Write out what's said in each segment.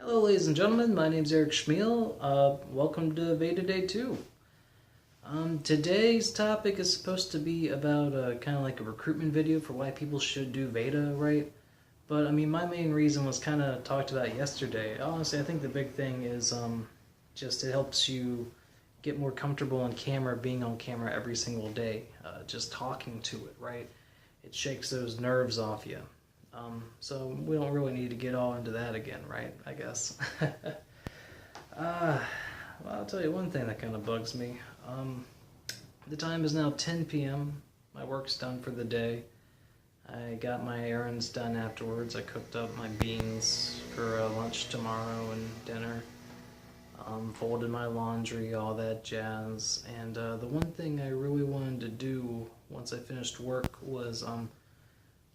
Hello ladies and gentlemen, my name is Eric Schmiel. Welcome to VEDA Day 2. Today's topic is supposed to be about kind of like a recruitment video for why people should do VEDA, right? But I mean, my main reason was kind of talked about yesterday. Honestly, I think the big thing is just it helps you get more comfortable on camera, being on camera every single day, just talking to it, right? It shakes those nerves off you. So we don't really need to get all into that again, right? I guess. Well, I'll tell you one thing that kind of bugs me. The time is now 10 p.m. My work's done for the day. I got my errands done afterwards. I cooked up my beans for lunch tomorrow and dinner. Folded my laundry, all that jazz. And the one thing I really wanted to do once I finished work was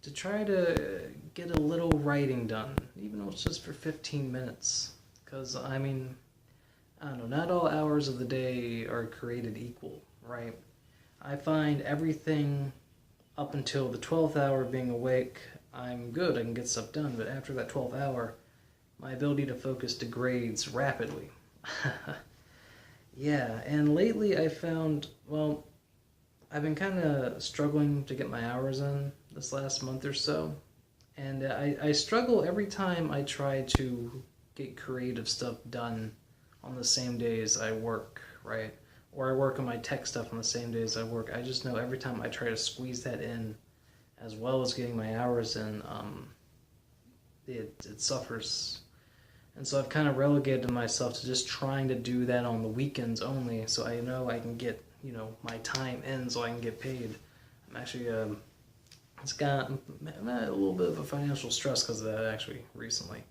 to try to get a little writing done, even though it's just for 15 minutes. Because, I mean, I don't know, not all hours of the day are created equal, right? I find everything up until the 12th hour of being awake, I'm good, I can get stuff done, but after that 12th hour, my ability to focus degrades rapidly. Yeah, and lately I found, well, I've been kind of struggling to get my hours in this last month or so, and I struggle every time I try to get creative stuff done on the same days I work, right? Or I work on my tech stuff on the same days I work. I just know every time I try to squeeze that in, as well as getting my hours in, it suffers. And so I've kind of relegated myself to just trying to do that on the weekends only, so I know I can get, you know, my time in so I can get paid. I'm actually, it's got a little bit of a financial stress because of that actually recently.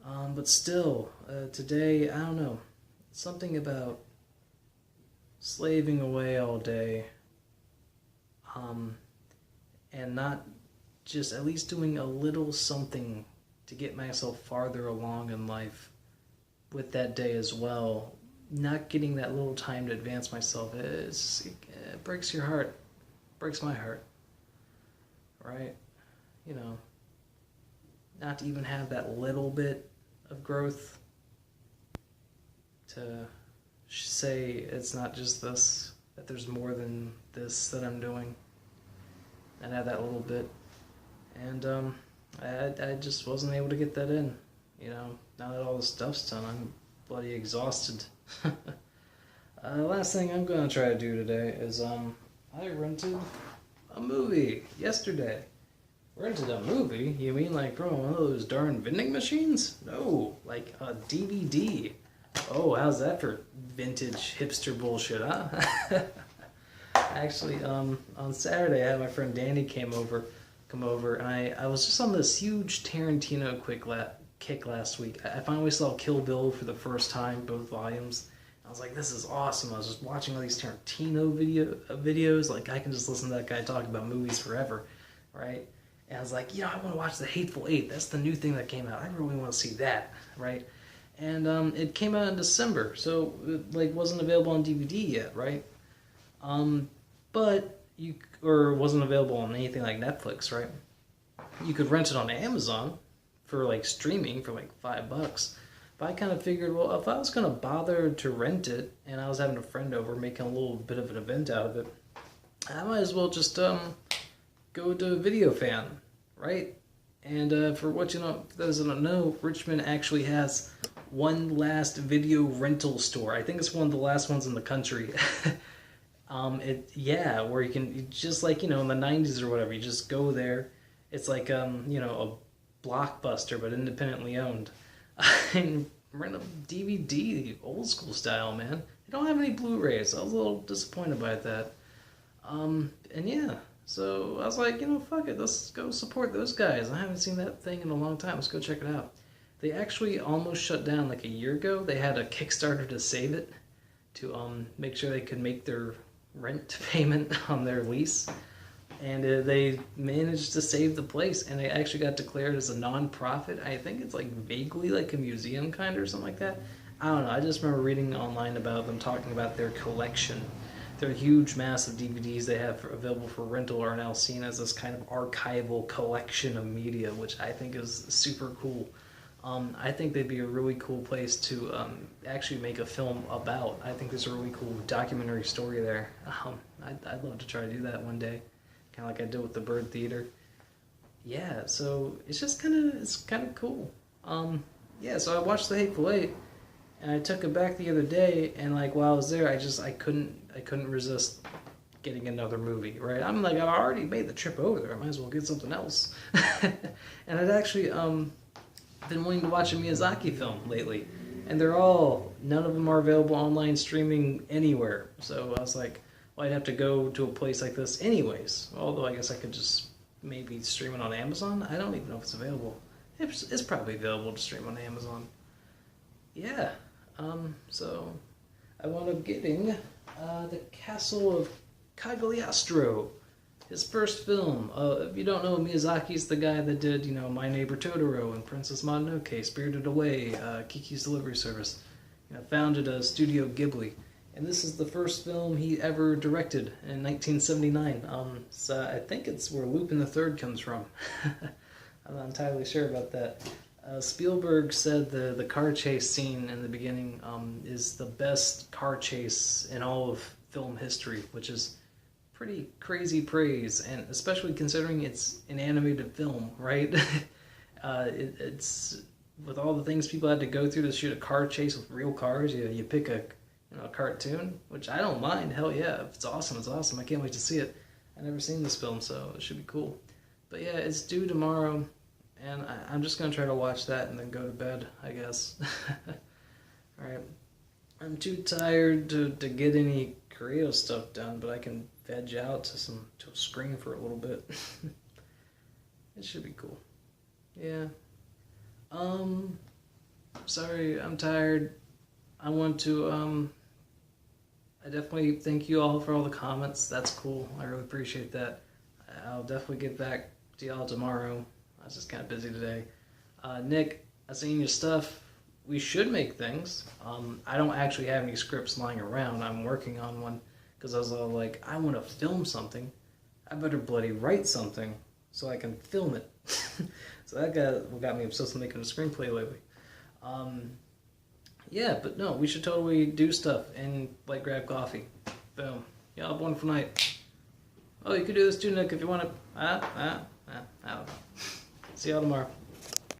But still, today, I don't know, something about slaving away all day, and not just at least doing a little something to get myself farther along in life with that day as well. Not getting that little time to advance myself, it breaks your heart. Breaks my heart. Right? You know, not to even have that little bit of growth to say it's not just this, that there's more than this that I'm doing, and have that little bit. And I just wasn't able to get that in. You know, now that all the stuff's done, I'm bloody exhausted. Last thing I'm gonna try to do today is I rented a movie yesterday. Rented a movie? You mean like from one of those darn vending machines? No, like a DVD. Oh, how's that for vintage hipster bullshit, huh? Actually, on Saturday I had my friend Danny come over, and I was just on this huge Tarantino kick last week. I finally saw Kill Bill for the first time, both volumes. I was like, this is awesome. I was just watching all these Tarantino videos. Like, I can just listen to that guy talk about movies forever, right? And I was like, yeah, I want to watch The Hateful Eight. That's the new thing that came out. I really want to see that, right? And it came out in December, so it like wasn't available on DVD yet, right? But or wasn't available on anything like Netflix, right? You could rent it on Amazon for like streaming for like $5. But I kind of figured, well, if I was going to bother to rent it, and I was having a friend over making a little bit of an event out of it, I might as well just go to Video Fan, right? And for what you know, for those that don't know, Richmond actually has one last video rental store. I think it's one of the last ones in the country. Where you can, just like, you know, in the 90s or whatever, you just go there. It's like, you know, a Blockbuster, but independently owned. And rent a DVD, old school style, man. They don't have any Blu-rays. I was a little disappointed by that. And yeah, so I was like, you know, fuck it, let's go support those guys. I haven't seen that thing in a long time. Let's go check it out. They actually almost shut down like a year ago. They had a Kickstarter to save it, to make sure they could make their rent payment on their lease. And they managed to save the place, and they actually got declared as a non-profit. I think it's like vaguely like a museum kind or something like that. I don't know, I just remember reading online about them talking about their collection. Their huge, massive DVDs they have available for rental are now seen as this kind of archival collection of media, which I think is super cool. I think they'd be a really cool place to actually make a film about. I think there's a really cool documentary story there. I'd love to try to do that one day, kind of like I did with the Bird Theater. Yeah, so it's kind of cool. Yeah, so I watched The Hateful Eight, and I took it back the other day, and like while I was there, I couldn't resist getting another movie. Right? I'm like, I've already made the trip over there. I might as well get something else. And I'd actually been wanting to watch a Miyazaki film lately, and none of them are available online streaming anywhere. So I was like, well, I'd have to go to a place like this anyways. Although I guess I could just maybe stream it on Amazon. I don't even know if it's available. It's probably available to stream on Amazon. Yeah. So I wound up getting The Castle of Cagliostro, his first film. If you don't know, Miyazaki's the guy that did, My Neighbor Totoro and Princess Mononoke, Spirited Away, Kiki's Delivery Service. Founded a Studio Ghibli. And this is the first film he ever directed in 1979. So I think it's where Lupin the Third comes from. I'm not entirely sure about that. Spielberg said the car chase scene in the beginning is the best car chase in all of film history, which is pretty crazy praise, and especially considering it's an animated film, right? It's with all the things people had to go through to shoot a car chase with real cars. You pick a cartoon, which I don't mind. Hell yeah, if it's awesome, it's awesome. I can't wait to see it. I've never seen this film, so it should be cool. But yeah, it's due tomorrow, and I'm just gonna try to watch that and then go to bed, I guess. All right. I'm too tired to get any creative stuff done, but I can veg out to a screen for a little bit. It should be cool. Yeah. Sorry, I'm tired. I want to I definitely thank you all for all the comments. That's cool. I really appreciate that. I'll definitely get back to y'all tomorrow. I was just kind of busy today. Nick, I seen your stuff. We should make things. I don't actually have any scripts lying around. I'm working on one because I was all like, I want to film something. I better bloody write something so I can film it. So that got me obsessed with making a screenplay lately. Yeah, but no, we should totally do stuff and like grab coffee. Boom. Y'all have a wonderful night. Oh, you could do this too, Nick, if you want to. I don't know. See y'all tomorrow.